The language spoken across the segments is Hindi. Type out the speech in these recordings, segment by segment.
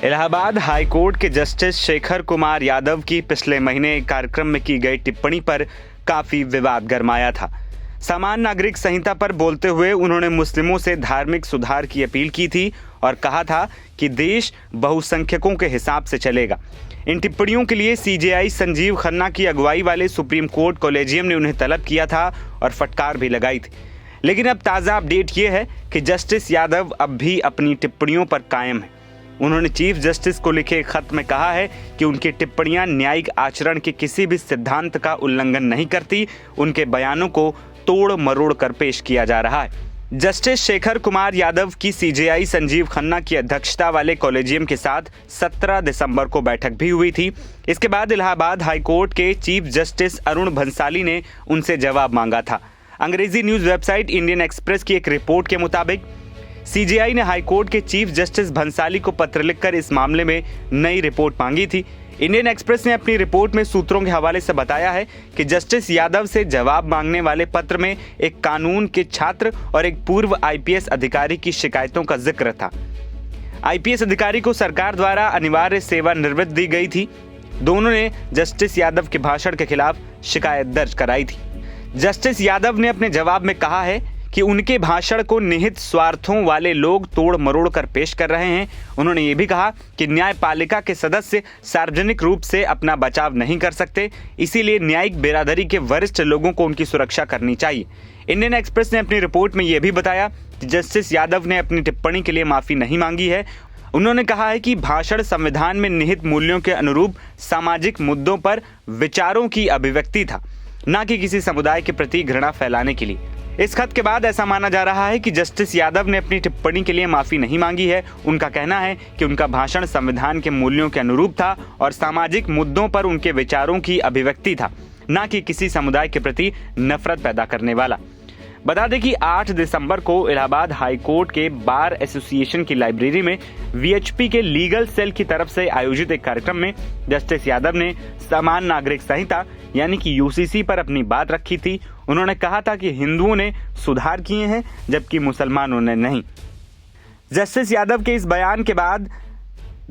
इलाहाबाद हाई कोर्ट के जस्टिस शेखर कुमार यादव की पिछले महीने एक कार्यक्रम में की गई टिप्पणी पर काफी विवाद गरमाया था। समान नागरिक संहिता पर बोलते हुए उन्होंने मुस्लिमों से धार्मिक सुधार की अपील की थी और कहा था कि देश बहुसंख्यकों के हिसाब से चलेगा। इन टिप्पणियों के लिए सीजेआई संजीव खन्ना की अगुवाई वाले सुप्रीम कोर्ट कॉलेजियम ने उन्हें तलब किया था और फटकार भी लगाई थी। लेकिन अब ताज़ा अपडेट ये है कि जस्टिस यादव अब भी अपनी टिप्पणियों पर कायम है। उन्होंने चीफ जस्टिस को लिखे खत में कहा है कि उनकी टिप्पणियां न्यायिक आचरण के किसी भी सिद्धांत का उल्लंघन नहीं करती। उनके बयानों को तोड़ मरोड़ कर पेश किया जा रहा है। जस्टिस शेखर कुमार यादव की सीजेआई संजीव खन्ना की अध्यक्षता वाले कॉलेजियम के साथ 17 दिसंबर को बैठक भी हुई थी। इसके बाद इलाहाबाद हाईकोर्ट के चीफ जस्टिस अरुण भंसाली ने उनसे जवाब मांगा था। अंग्रेजी न्यूज वेबसाइट इंडियन एक्सप्रेस की एक रिपोर्ट के मुताबिक सीजेआई ने हाईकोर्ट के चीफ जस्टिस भंसाली को पत्र लिखकर इस मामले में नई रिपोर्ट मांगी थी। इंडियन एक्सप्रेस ने अपनी रिपोर्ट में सूत्रों के हवाले से बताया है कि जस्टिस यादव से जवाब मांगने वाले पत्र में एक कानून के छात्र और एक पूर्व आईपीएस अधिकारी की शिकायतों का जिक्र था। आईपीएस अधिकारी को सरकार द्वारा अनिवार्य सेवानिवृत्ति दी गई थी। दोनों ने जस्टिस यादव के भाषण के खिलाफ शिकायत दर्ज कराई थी। जस्टिस यादव ने अपने जवाब में कहा है कि उनके भाषण को निहित स्वार्थों वाले लोग तोड़ मरोड़ कर पेश कर रहे हैं। उन्होंने ये भी कहा कि न्यायपालिका के सदस्य सार्वजनिक रूप से अपना बचाव नहीं कर सकते, इसीलिए न्यायिक बिरादरी के वरिष्ठ लोगों को उनकी सुरक्षा करनी चाहिए। इंडियन एक्सप्रेस ने अपनी रिपोर्ट में यह भी बताया कि जस्टिस यादव ने अपनी टिप्पणी के लिए माफी नहीं मांगी है। उन्होंने कहा है कि भाषण संविधान में निहित मूल्यों के अनुरूप सामाजिक मुद्दों पर विचारों की अभिव्यक्ति था, न कि किसी समुदाय के प्रति घृणा फैलाने के लिए। इस खत के बाद ऐसा माना जा रहा है कि जस्टिस यादव ने अपनी टिप्पणी के लिए माफी नहीं मांगी है। उनका कहना है कि उनका भाषण संविधान के मूल्यों के अनुरूप था और सामाजिक मुद्दों पर उनके विचारों की अभिव्यक्ति था, न कि किसी समुदाय के प्रति नफरत पैदा करने वाला। बता दें कि 8 दिसंबर को इलाहाबाद हाई कोर्ट के बार एसोसिएशन की लाइब्रेरी में वीएचपी के लीगल सेल की तरफ से आयोजित एक कार्यक्रम में जस्टिस यादव ने समान नागरिक संहिता यानी कि यूसीसी पर अपनी बात रखी थी। उन्होंने कहा था कि हिंदुओं ने सुधार किए हैं जबकि मुसलमानों ने नहीं। जस्टिस यादव के इस बयान के बाद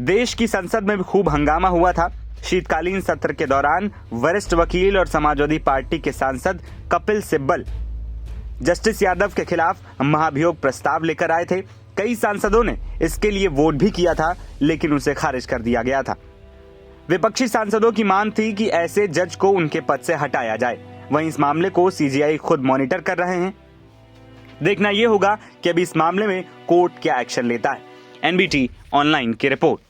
देश की संसद में भी खूब हंगामा हुआ था। शीतकालीन सत्र के दौरान वरिष्ठ वकील और समाजवादी पार्टी के सांसद कपिल सिब्बल जस्टिस यादव के खिलाफ महाभियोग प्रस्ताव लेकर आए थे। कई सांसदों ने इसके लिए वोट भी किया था, लेकिन उसे खारिज कर दिया गया था। विपक्षी सांसदों की मांग थी कि ऐसे जज को उनके पद से हटाया जाए। वहीं इस मामले को सीजेआई खुद मॉनिटर कर रहे हैं। देखना यह होगा कि अभी इस मामले में कोर्ट क्या एक्शन लेता है। एनबीटी ऑनलाइन की रिपोर्ट।